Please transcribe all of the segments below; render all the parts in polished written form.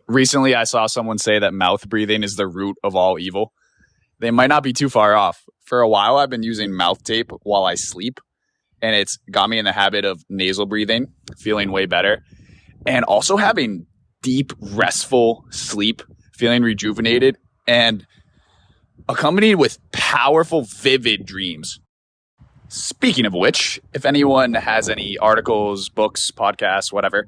Recently, I saw someone say that mouth breathing is the root of all evil. They might not be too far off. For a while, I've been using mouth tape while I sleep, and it's got me in the habit of nasal breathing, feeling way better, and also having deep, restful sleep, feeling rejuvenated, and accompanied with powerful, vivid dreams. Speaking of which, if anyone has any articles, books, podcasts, whatever,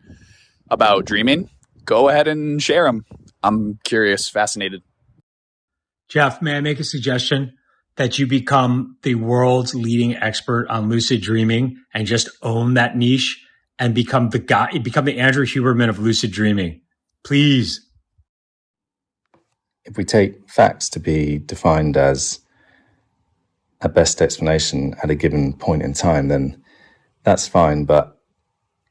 about dreaming, go ahead and share them. I'm curious, fascinated. Jeff, may I make a suggestion that you become the world's leading expert on lucid dreaming and just own that niche and become the Andrew Huberman of lucid dreaming? Please. If we take facts to be defined as a best explanation at a given point in time, then that's fine, but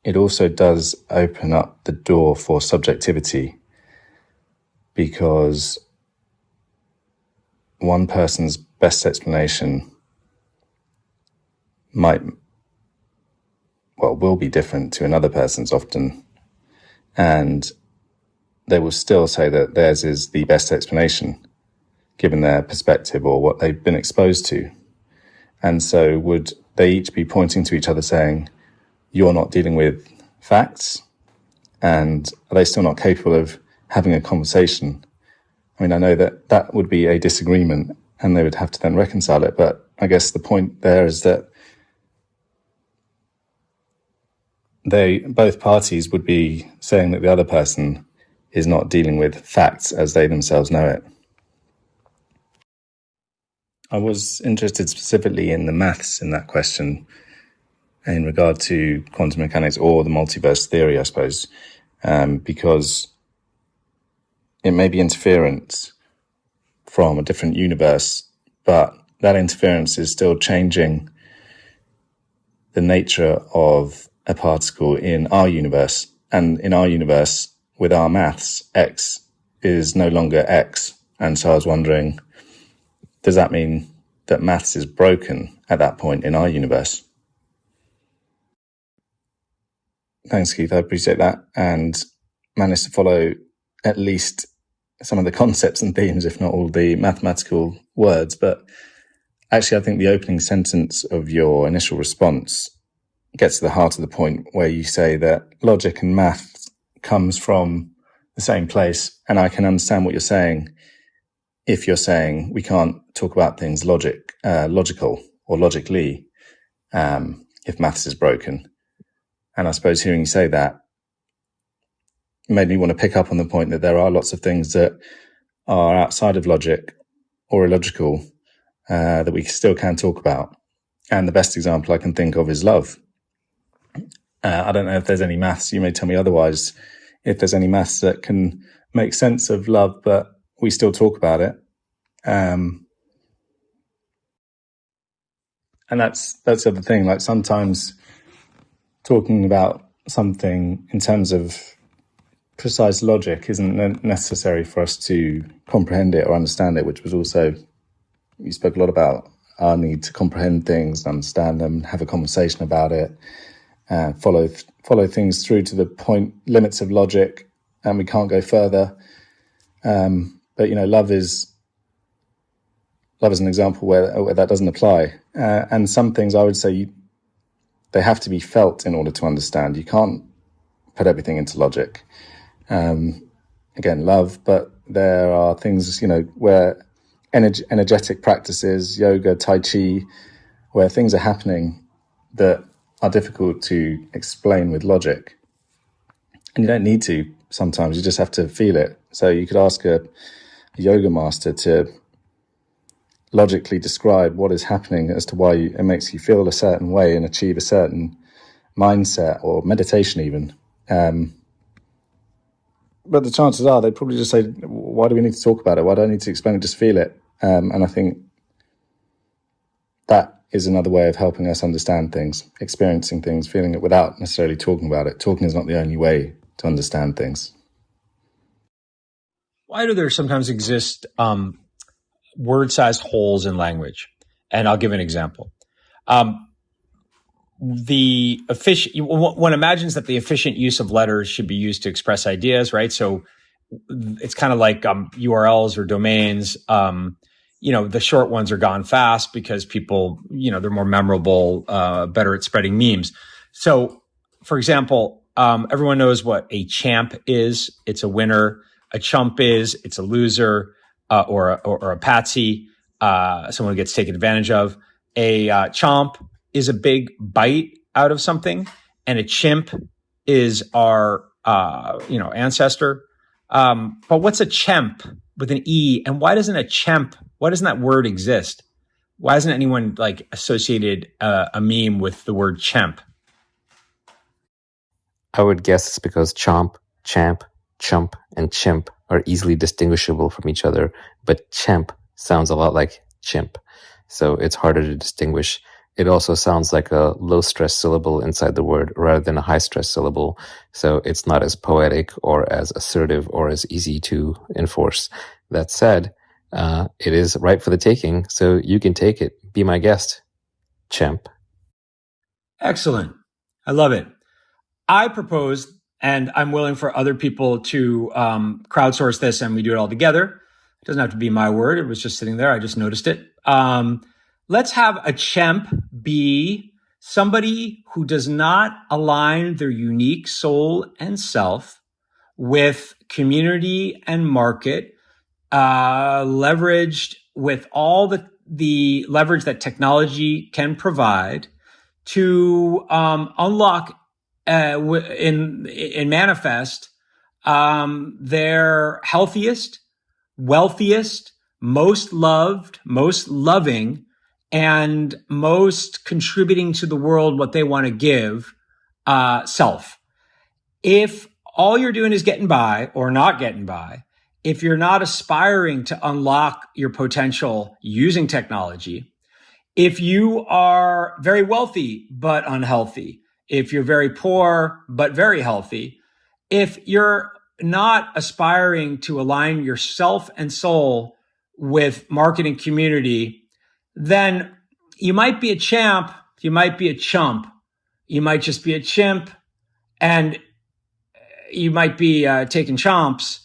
it also does open up the door for subjectivity, because one person's best explanation will be different to another person's often, and they will still say that theirs is the best explanation given their perspective or what they've been exposed to. And so would they each be pointing to each other saying, you're not dealing with facts? And are they still not capable of having a conversation? I mean, I know that that would be a disagreement and they would have to then reconcile it. But I guess the point there is that both parties would be saying that the other person is not dealing with facts as they themselves know it. I was interested specifically in the maths in that question in regard to quantum mechanics or the multiverse theory, I suppose, because it may be interference from a different universe, but that interference is still changing the nature of a particle in our universe. And in our universe, with our maths, X is no longer X. And so I was wondering, does that mean that maths is broken at that point in our universe? Thanks, Keith. I appreciate that, and managed to follow at least some of the concepts and themes, if not all the mathematical words. But actually, I think the opening sentence of your initial response gets to the heart of the point, where you say that logic and math comes from the same place. And I can understand what you're saying if you're saying we can't talk about things logical or logically if maths is broken. And I suppose hearing you say that made me want to pick up on the point that there are lots of things that are outside of logic or illogical that we still can talk about. And the best example I can think of is love. I don't know if there's any maths, you may tell me otherwise, if there's any maths that can make sense of love, but we still talk about it. And that's the other thing. Like, sometimes talking about something in terms of precise logic isn't necessary for us to comprehend it or understand it, which was also, you spoke a lot about our need to comprehend things, understand them, have a conversation about it, follow things through to the point limits of logic, and we can't go further. But love is an example where that doesn't apply. And some things I would say they have to be felt in order to understand. You can't put everything into logic. Again, love, but there are things, where energetic practices, yoga, tai chi, where things are happening that are difficult to explain with logic. And you don't need to sometimes, you just have to feel it. So you could ask a yoga master to logically describe what is happening as to why it makes you feel a certain way and achieve a certain mindset, or meditation even. But the chances are they'd probably just say, why do we need to talk about it? Why do I need to explain it? Just feel it. And I think that is another way of helping us understand things, experiencing things, feeling it without necessarily talking about it. Talking is not the only way to understand things. Why do there sometimes exist word-sized holes in language? And I'll give an example. One imagines that the efficient use of letters should be used to express ideas, right? So it's kind of like URLs or domains. The short ones are gone fast because people, they're more memorable, better at spreading memes. So, for example, everyone knows what a champ is. It's a winner. A chump it's a loser, or a patsy, someone who gets taken advantage of. A chomp is a big bite out of something, and a chimp is our ancestor. But what's a chemp with an E? And why doesn't that word exist? Why hasn't anyone associated a meme with the word chemp? I would guess it's because chomp, champ, chump, and chimp are easily distinguishable from each other, but champ sounds a lot like chimp, so it's harder to distinguish. It also sounds like a low-stress syllable inside the word rather than a high-stress syllable, so it's not as poetic or as assertive or as easy to enforce. That said, it is ripe for the taking, so you can take it. Be my guest, champ. Excellent. I love it. I propose, and I'm willing for other people to crowdsource this, and we do it all together. It doesn't have to be my word. It was just sitting there. I just noticed it. Let's have a champ be somebody who does not align their unique soul and self with community and market, leveraged with all the leverage that technology can provide to unlock in manifest their healthiest, wealthiest, most loved, most loving, and most contributing to the world what they want to give self. If all you're doing is getting by or not getting by, if you're not aspiring to unlock your potential using technology, if you are very wealthy but unhealthy, if you're very poor but very healthy, if you're not aspiring to align yourself and soul with market and community, then you might be a champ, you might be a chump, you might just be a chimp, and you might be taking chomps,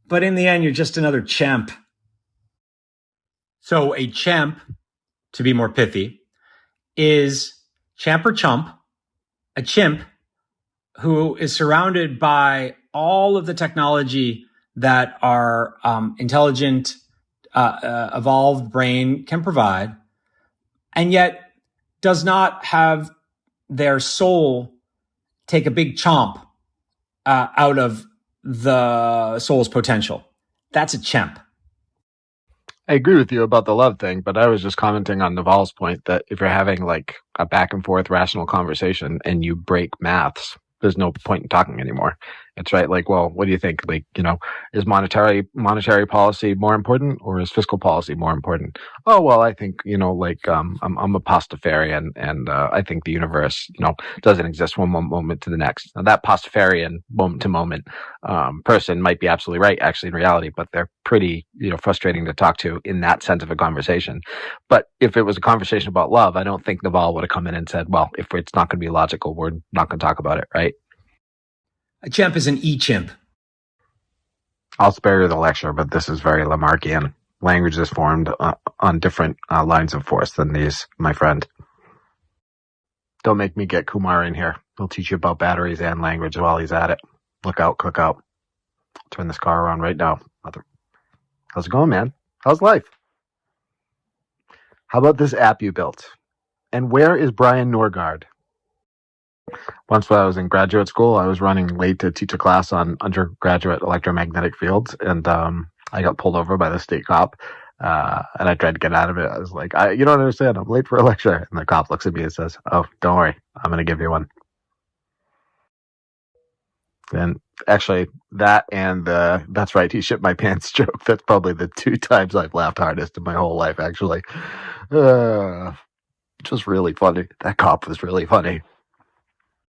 but in the end, you're just another champ. So a champ, to be more pithy, is champ or chump, a chimp who is surrounded by all of the technology that our intelligent, evolved brain can provide, and yet does not have their soul take a big chomp out of the soul's potential. That's a chimp. I agree with you about the love thing, but I was just commenting on Naval's point that if you're having like a back and forth rational conversation and you break maths, there's no point in talking anymore. It's right. Like, well, what do you think? Like, is monetary policy more important or is fiscal policy more important? Oh, well, I think, I'm a pastafarian and I think the universe, doesn't exist from one moment to the next. Now that pastafarian moment to moment person might be absolutely right, actually, in reality, but they're pretty, frustrating to talk to in that sense of a conversation. But if it was a conversation about love, I don't think Naval would have come in and said, well, if it's not going to be logical, we're not going to talk about it, right? A chimp is an e-chimp. I'll spare you the lecture, but this is very Lamarckian. Language is formed on different lines of force than these, my friend. Don't make me get Kumar in here. He'll teach you about batteries and language while he's at it. Look out, cook out. Turn this car around right now. How's it going, man? How's life? How about this app you built? And where is Brian Norgard? Once when I was in graduate school, I was running late to teach a class on undergraduate electromagnetic fields, and I got pulled over by the state cop, and I tried to get out of it. I was like, you don't understand, I'm late for a lecture. And the cop looks at me and says, oh, don't worry, I'm going to give you one. And actually, that and that's right, he shit my pants joke, that's probably the two times I've laughed hardest in my whole life, actually. It was really funny. That cop was really funny.